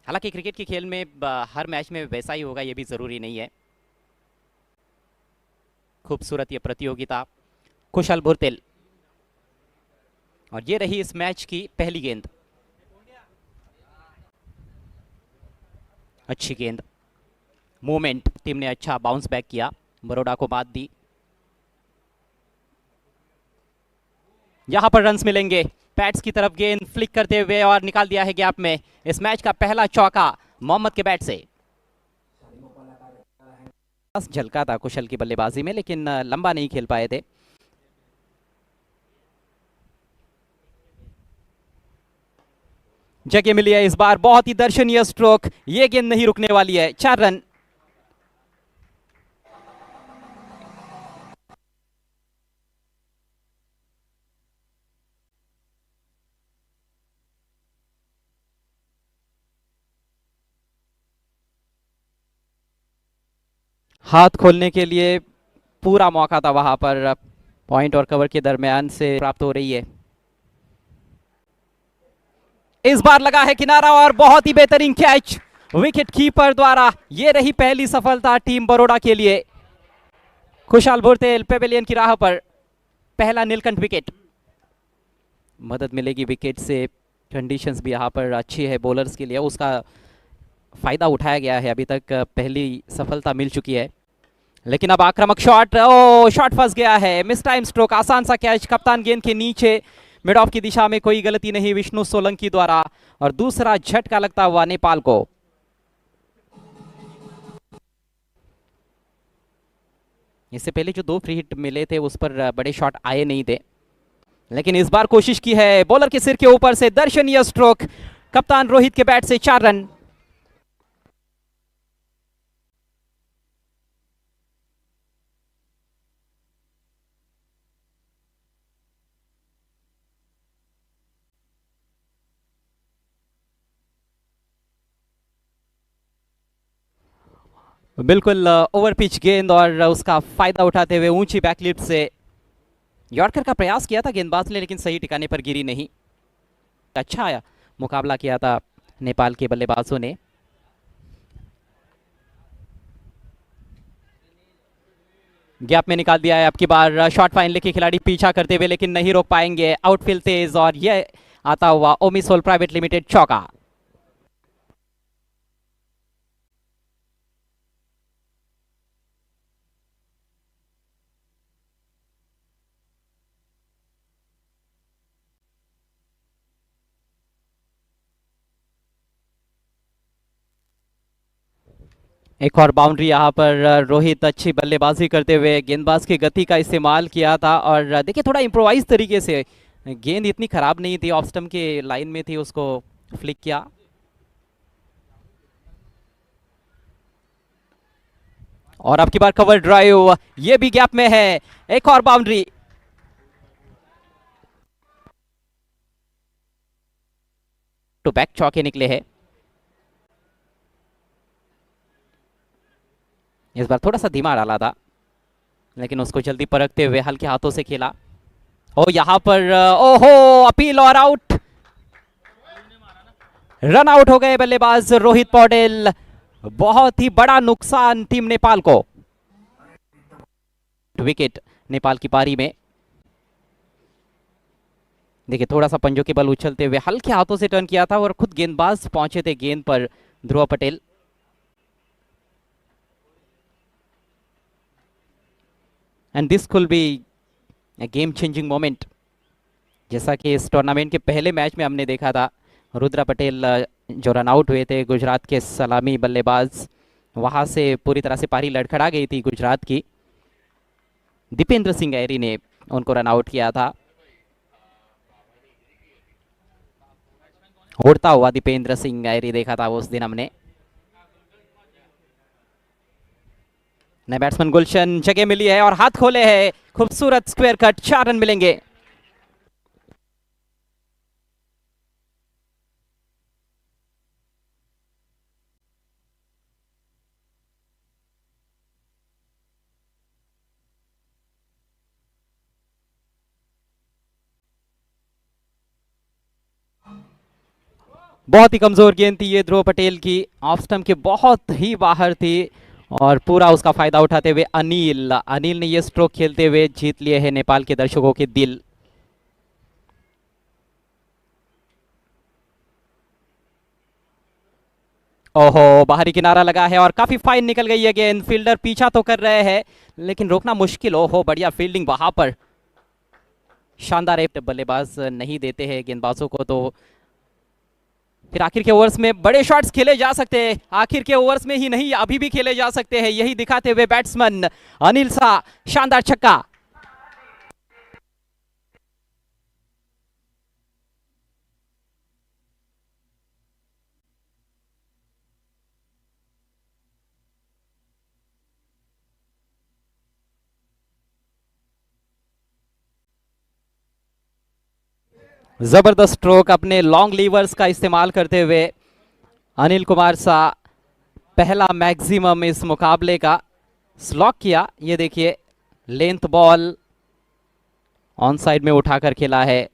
हालांकि क्रिकेट के खेल में हर मैच में वैसा ही होगा, ये भी ज़रूरी नहीं है। खूबसूरत ये प्रतियोगिता। कुशल भुरतेल, और ये रही इस मैच की पहली गेंद। अच्छी गेंद, मूवमेंट, टीम ने अच्छा बाउंस बैक किया, बड़ौदा को बात दी। यहां पर रन्स मिलेंगे। पैड्स की तरफ गेंद फ्लिक करते हुए और निकाल दिया है गैप में। इस मैच का पहला चौका मोहम्मद के बैट से। बस झलका था कुशल की बल्लेबाजी में, लेकिन लंबा नहीं खेल पाए थे। जगह मिली है इस बार, बहुत ही दर्शनीय स्ट्रोक। ये गेंद नहीं रुकने वाली है। 4 रन। हाथ खोलने के लिए पूरा मौका था वहां पर। पॉइंट और कवर के दरमियान से प्राप्त हो रही है। इस बार लगा है किनारा और बहुत ही बेहतरीन कैच विकेट कीपर द्वारा। यह रही पहली सफलता टीम बड़ौदा के लिए। खुशहाल भुरतेल पेवेलियन की राह पर, पहला नीलकंठ विकेट। मदद मिलेगी विकेट से। कंडीशंस भी यहाँ पर अच्छी है बॉलर्स के लिए, उसका फायदा उठाया गया है। अभी तक पहली सफलता मिल चुकी है, लेकिन अब आक्रामक शॉट। ओ, शॉट फंस गया है। मिस टाइम स्ट्रोक, आसान सा कैच कप्तान गेंद के नीचे, मिड ऑफ की दिशा में। कोई गलती नहीं विष्णु सोलंकी द्वारा, और दूसरा झटका लगता हुआ नेपाल को। इससे पहले जो 2 फ्री हिट मिले थे उस पर बड़े शॉट आए नहीं थे, लेकिन इस बार कोशिश की है। बॉलर के सिर के ऊपर से दर्शनीय स्ट्रोक, कप्तान रोहित के बैट से 4 रन। बिल्कुल ओवर पिच गेंद, और उसका फायदा उठाते हुए ऊंची बैकलिफ्ट से यॉर्कर का प्रयास किया था गेंदबाज ने, लेकिन सही ठिकाने पर गिरी नहीं। अच्छा आया मुकाबला किया था नेपाल के बल्लेबाजों ने। गैप में निकाल दिया है। अब की बार शॉट फाइनल के खिलाड़ी पीछा करते हुए, लेकिन नहीं रोक पाएंगे। आउटफील्ड तेज, और यह आता हुआ ओमिसोल प्राइवेट लिमिटेड चौका। एक और बाउंड्री यहाँ पर। रोहित अच्छी बल्लेबाजी करते हुए गेंदबाज की गति का इस्तेमाल किया था, और देखिए थोड़ा इम्प्रोवाइज तरीके से, गेंद इतनी खराब नहीं थी, ऑफ स्टंप के लाइन में थी, उसको फ्लिक किया। और अब की बार कवर ड्राइव, ये भी गैप में है। एक और बाउंड्री। टू बैक चौके निकले हैं। इस बार थोड़ा सा धीमा डाला था, लेकिन उसको जल्दी परखते हुए हल्के हाथों से खेला। ओ, यहां पर ओहो, अपील और आउट। रन आउट हो गए बल्लेबाज रोहित पौडेल। बहुत ही बड़ा नुकसान टीम नेपाल को। विकेट नेपाल की पारी में। देखिए थोड़ा सा पंजों के बल उछलते हुए हल्के हाथों से टर्न किया था, और खुद गेंदबाज पहुंचे थे गेंद पर, Dhruv Patel. And this could be a game changing moment. जैसा कि इस टूर्नामेंट के पहले मैच में हमने देखा था, रुद्रा पटेल जो रन आउट हुए थे, गुजरात के सलामी बल्लेबाज, वहां से पूरी तरह से पारी लड़खड़ा गई थी गुजरात की। दीपेंद्र सिंह ऐरी ने उनको रन आउट किया था। उड़ता हुआ दीपेंद्र सिंह ऐरी देखा था उस दिन हमने। नए बैट्समैन गुलशन, जगह मिली है और हाथ खोले हैं। खूबसूरत स्क्वायर कट, 4 रन मिलेंगे। बहुत ही कमजोर गेंद थी ये ध्रुव पटेल की, ऑफ स्टंप के बहुत ही बाहर थी और पूरा उसका फायदा उठाते हुए अनिल अनिल ने ये स्ट्रोक खेलते हुए जीत लिए हैं नेपाल के दर्शकों के दिल। ओहो, बाहरी किनारा लगा है और काफी फाइन निकल गई है गेंद। फील्डर पीछा तो कर रहे हैं लेकिन रोकना मुश्किल। ओहो, बढ़िया फील्डिंग वहां पर, शानदार। बल्लेबाज नहीं देते हैं गेंदबाजों को, तो फिर आखिर के ओवर्स में बड़े शॉट्स खेले जा सकते हैं। आखिर के ओवर्स में ही नहीं, अभी भी खेले जा सकते हैं, यही दिखाते हुए बैट्समैन अनिल शाह, शानदार छक्का। जबरदस्त स्ट्रोक, अपने लॉन्ग लीवर्स का इस्तेमाल करते हुए अनिल कुमार शाह पहला मैक्सिमम इस मुकाबले का स्लॉक किया। ये देखिए, लेंथ बॉल ऑन साइड में उठाकर खेला है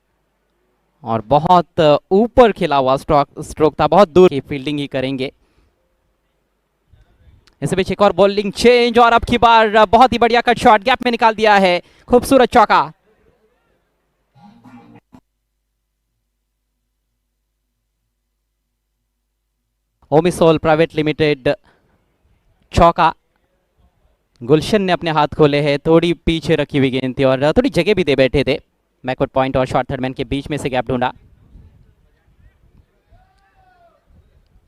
और बहुत ऊपर खेला हुआ स्ट्रोक था, बहुत दूर की फील्डिंग ही करेंगे। इससे बीच एक और बॉलिंग चेंज और अब की बार बहुत ही बढ़िया कट शॉट, गैप में निकाल दिया है, खूबसूरत चौका। ओमिसोल प्राइवेट लिमिटेड चौका। गुलशन ने अपने हाथ खोले हैं, थोड़ी पीछे रखी हुई गेंद थी और थोड़ी जगह भी दे बैठे थे। बैकवर्ड पॉइंट और शॉर्ट थर्डमैन के बीच में से गैप ढूंढा,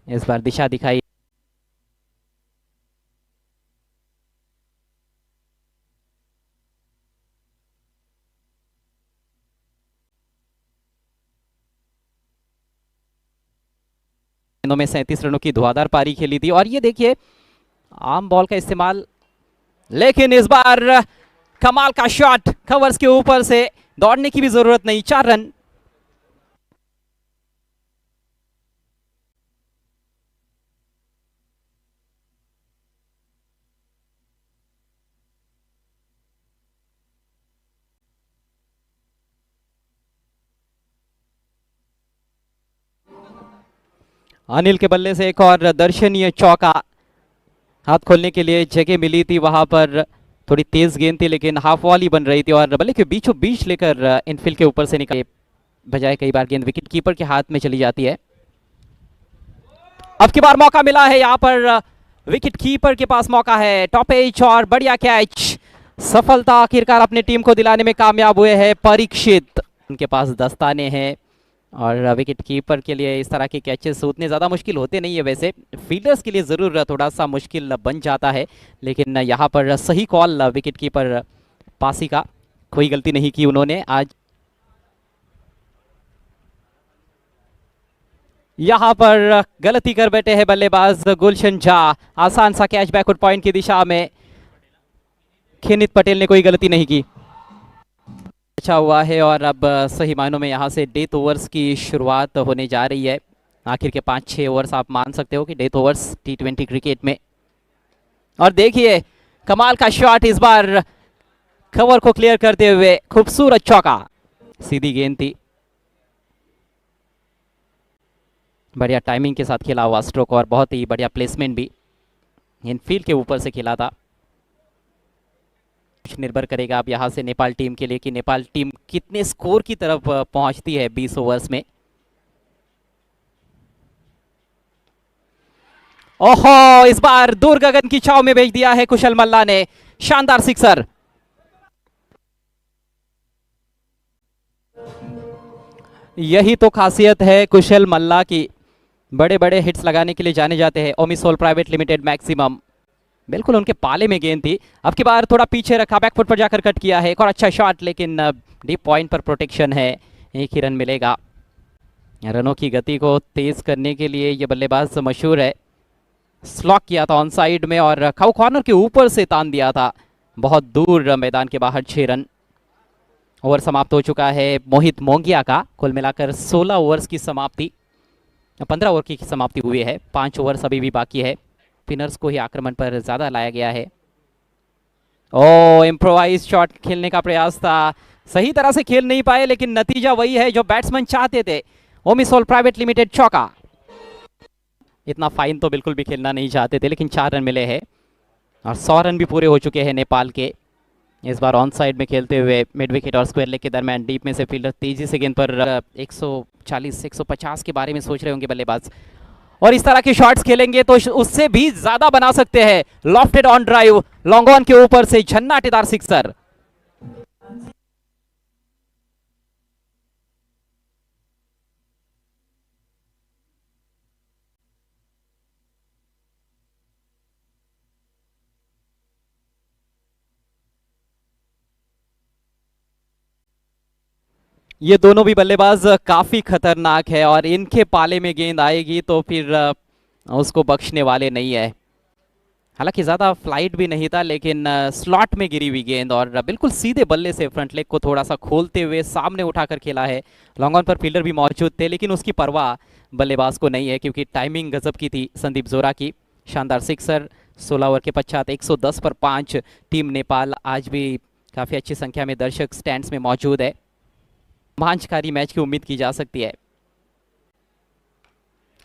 इस बार दिशा दिखाई। में 37 रनों की धुआंधार पारी खेली थी और ये देखिए आम बॉल का इस्तेमाल, लेकिन इस बार कमाल का शॉट, कवर्स के ऊपर से, दौड़ने की भी जरूरत नहीं, 4 रन। अनिल के बल्ले से एक और दर्शनीय चौका, हाथ खोलने के लिए जगह मिली थी वहां पर, थोड़ी तेज गेंद थी लेकिन हाफ वॉल ही बन रही थी और बल्ले के बीचों बीच लेकर इनफील्ड के ऊपर से निकाले, बजाय कई बार गेंद विकेट कीपर के हाथ में चली जाती है। अब की बार मौका मिला है, यहां पर विकेट कीपर के पास मौका है, टॉप एज और बढ़िया कैच, सफलता आखिरकार अपनी टीम को दिलाने में कामयाब हुए हैं परीक्षित। उनके पास दस्ताने हैं और विकेट कीपर के लिए इस तरह के कैचेस उतने ज़्यादा मुश्किल होते नहीं है, वैसे फील्डर्स के लिए ज़रूर थोड़ा सा मुश्किल बन जाता है, लेकिन यहाँ पर सही कॉल विकेट कीपर पासी का, कोई गलती नहीं की उन्होंने आज। यहाँ पर गलती कर बैठे हैं बल्लेबाज गुलशन झा, आसान सा कैच बैकवर्ड पॉइंट की दिशा में, खेनित पटेल ने कोई गलती नहीं की, अच्छा हुआ है। और अब सही मायनों में यहाँ से डेथ ओवर्स की शुरुआत होने जा रही है। आखिर के 5-6 ओवर्स आप मान सकते हो कि डेथ ओवर्स T20 क्रिकेट में। और देखिए कमाल का शॉट, इस बार कवर को क्लियर करते हुए खूबसूरत चौका, सीधी गेंद थी, बढ़िया टाइमिंग के साथ खेला हुआ स्ट्रोक और बहुत ही बढ़िया प्लेसमेंट भी, इनफील्ड के ऊपर से खेला था। निर्भर करेगा अब यहाँ से नेपाल टीम के लिए कि नेपाल टीम कितने स्कोर की तरफ पहुंचती है 20 ओवर्स में। ओहो, इस बार दूर गगन की छाव में भेज दिया है कुशल मल्ला ने, शानदार सिक्सर। यही तो खासियत है कुशल मल्ला की, बड़े बड़े हिट्स लगाने के लिए जाने जाते हैं। ओमिसोल प्राइवेट लिमिटेड मैक्सिमम, बिल्कुल उनके पाले में गेंद थी, अब की बार थोड़ा पीछे रखा, बैकफुट पर जाकर कट किया है, एक और अच्छा शॉट, लेकिन डीप पॉइंट पर प्रोटेक्शन है, एक ही रन मिलेगा। रनों की गति को तेज करने के लिए ये बल्लेबाज मशहूर है, स्लॉक किया था ऑन साइड में और खाउ कॉर्नर के ऊपर से तान दिया था, बहुत दूर मैदान के बाहर, 6 रन। ओवर समाप्त हो चुका है मोहित मोंगिया का, कुल मिलाकर 16 ओवर्स की समाप्ति, 15 ओवर की समाप्ति हुई है, 5 ओवर्स अभी भी बाकी है। स्पिनर्स को ही आक्रमण पर ज्यादा लाया गया है। ओ, इम्प्रोवाइज शॉट खेलने का प्रयास था, सही तरह से खेल नहीं पाए, लेकिन नतीजा वही है जो बैट्समैन चाहते थे। ओमिसोल प्राइवेट लिमिटेड चौका। इतना फाइन तो बिल्कुल भी खेलना नहीं चाहते थे, लेकिन 4 रन मिले हैं और 100 रन भी पूरे हो चुके हैं नेपाल के। इस बार ऑन साइड में खेलते हुए मिड विकेट और स्क्वायर लेग के दरमियान डीप में से फील्डर तेजी से गेंद पर 140 150 के बारे में सोच रहे होंगे बल्लेबाज, और इस तरह के शॉट्स खेलेंगे तो उससे भी ज्यादा बना सकते हैं। Lofted on drive, long on के ऊपर से झन्नाटेदार सिक्सर। ये दोनों भी बल्लेबाज काफी खतरनाक है और इनके पाले में गेंद आएगी तो फिर उसको बख्शने वाले नहीं है। हालांकि ज़्यादा फ्लाइट भी नहीं था, लेकिन स्लॉट में गिरी हुई गेंद और बिल्कुल सीधे बल्ले से फ्रंट लेग को थोड़ा सा खोलते हुए सामने उठाकर खेला है। लॉन्ग ऑन पर फील्डर भी मौजूद थे, लेकिन उसकी परवाह बल्लेबाज को नहीं है क्योंकि टाइमिंग गजब की थी संदीप जोरा की। शानदार सिक्सर 16 ओवर के पश्चात 110 पर 5। टीम नेपाल आज भी काफ़ी अच्छी संख्या में दर्शक स्टैंड्स में मौजूद है। रोमांचकारी मैच की उम्मीद की जा सकती है।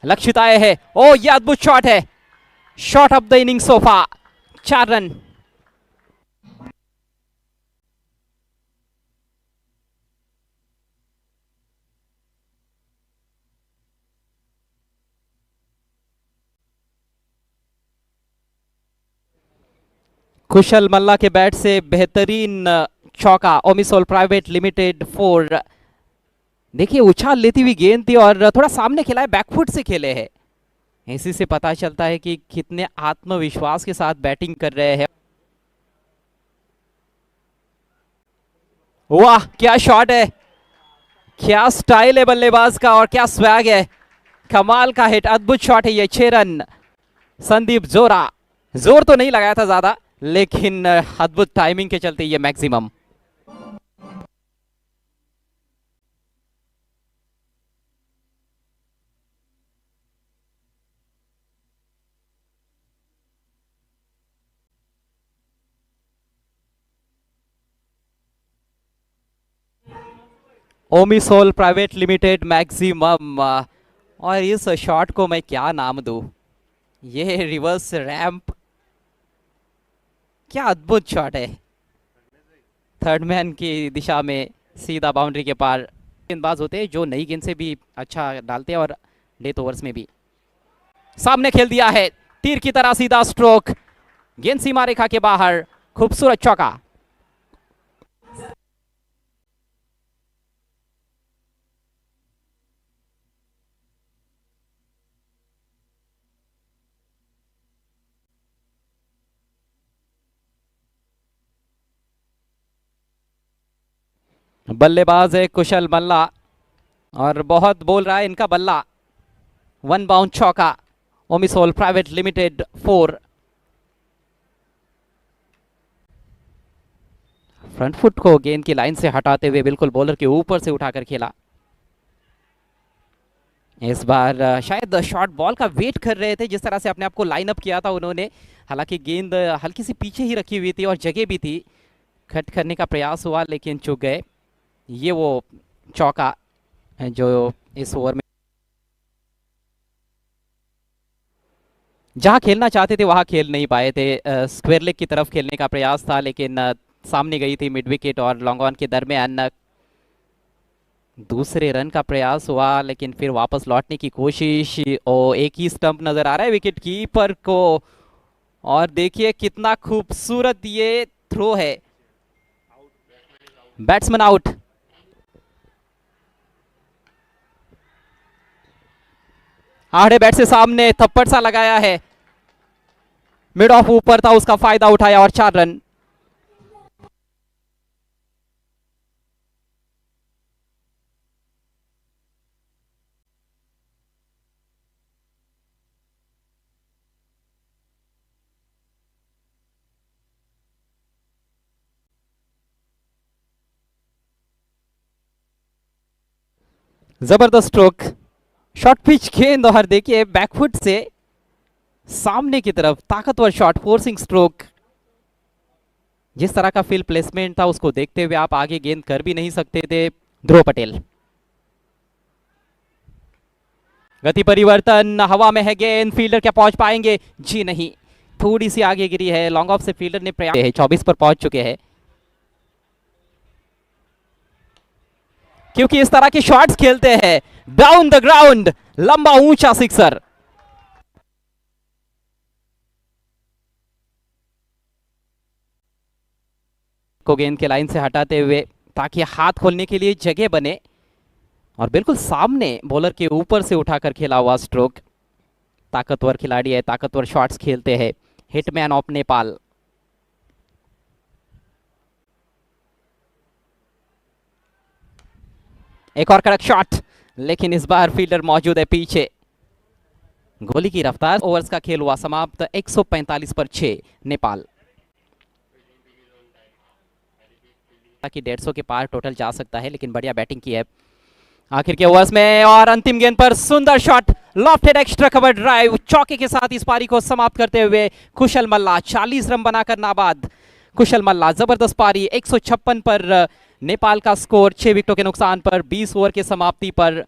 लक्षित आए है, ओ ये अद्भुत शॉट है, shot of the innings so far, 4 run. Kushal Malla के बैट से बेहतरीन चौका, ओमिसोल प्राइवेट लिमिटेड 4। देखिए उछाल लेती हुई गेंद थी और थोड़ा सामने खेला है, बैकफुट से खेले हैं। इसी से पता चलता है कि कितने आत्मविश्वास के साथ बैटिंग कर रहे हैं। वाह क्या शॉट है, क्या स्टाइल है बल्लेबाज का और क्या स्वैग है, कमाल का हिट, अद्भुत शॉट है ये। 6 रन संदीप जोरा। जोर तो नहीं लगाया था ज्यादा, लेकिन अद्भुत टाइमिंग के चलते ये मैक्सिमम। ओमिसोल प्राइवेट लिमिटेड मैक्सिमम, और इस शॉट को मैं क्या नाम दूं, ये रिवर्स रैंप, क्या अद्भुत शॉट है। थर्ड मैन की दिशा में सीधा बाउंड्री के पार। गेंदबाज होते हैं जो नई गेंद से भी अच्छा डालते हैं और डेथ ओवर्स में भी। सामने खेल दिया है, तीर की तरह सीधा स्ट्रोक, गेंद सीमा रेखा के बाहर, खूबसूरत चौका। बल्लेबाज है कुशल मल्ला और बहुत बोल रहा है इनका बल्ला। 1 बाउंड चौका, ओमिसोल प्राइवेट लिमिटेड 4। फ्रंट फुट को गेंद की लाइन से हटाते हुए बिल्कुल बॉलर के ऊपर से उठाकर खेला। इस बार शायद शॉर्ट बॉल का वेट कर रहे थे, जिस तरह से अपने आप को लाइन अप किया था उन्होंने। हालांकि गेंद हल्की सी पीछे ही रखी हुई थी और जगह भी थी, कट करने का प्रयास हुआ लेकिन चूक गए। ये वो चौका है जो इस ओवर में जहां खेलना चाहते थे वहां खेल नहीं पाए थे। स्क्वायर लेग की तरफ खेलने का प्रयास था, लेकिन सामने गई थी मिड विकेट और लॉन्ग ऑन के दरमियान। दूसरे रन का प्रयास हुआ लेकिन फिर वापस लौटने की कोशिश, और एक ही स्टंप नजर आ रहा है विकेट कीपर को। और देखिए कितना खूबसूरत ये थ्रो है, बैट्समैन आउट। आड़े बैट से सामने थप्पड़ सा लगाया है, मिड ऑफ ऊपर था, उसका फायदा उठाया और 4 रन। जबरदस्त स्ट्रोक, शॉर्ट पिच गेंद और देखिए बैकफुट से सामने की तरफ ताकतवर शॉट, फोर्सिंग स्ट्रोक। जिस तरह का फील्ड प्लेसमेंट था उसको देखते हुए आप आगे गेंद कर भी नहीं सकते थे ध्रुव पटेल। गति परिवर्तन, हवा में है गेंद, फील्डर क्या पहुंच पाएंगे? जी नहीं, थोड़ी सी आगे गिरी है। लॉन्ग ऑफ से फील्डर ने प्रयास 24 पर पहुंच चुके हैं, क्योंकि इस तरह के शॉट्स खेलते हैं डाउन द ग्राउंड, लंबा ऊंचा सिक्सर। को गेंद के लाइन से हटाते हुए ताकि हाथ खोलने के लिए जगह बने, और बिल्कुल सामने बॉलर के ऊपर से उठाकर खेला हुआ स्ट्रोक। ताकतवर खिलाड़ी है, ताकतवर शॉट्स खेलते हैं हिटमैन ऑफ नेपाल। एक और कड़क शॉट, लेकिन इस बार फील्डर मौजूद है पीछे। गोली की रफ्तार। ओवर्स का खेल हुआ समाप्त 145 पर 6 नेपाल। कि 150 के पार टोटल जा सकता है, लेकिन बढ़िया बैटिंग की है आखिर के ओवर्स में। और अंतिम गेंद पर सुंदर shot, lofted extra cover drive, चौके के साथ इस पारी को समाप्त करते हुए कुशल मल्ला 40 रन बनाकर नाबाद। कुशल मल्ला जबरदस्त पारी, 156 पर नेपाल का स्कोर 6 विकेटों के नुकसान पर 20 ओवर के समाप्ति पर,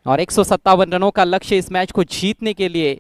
और 157 रनों का लक्ष्य इस मैच को जीतने के लिए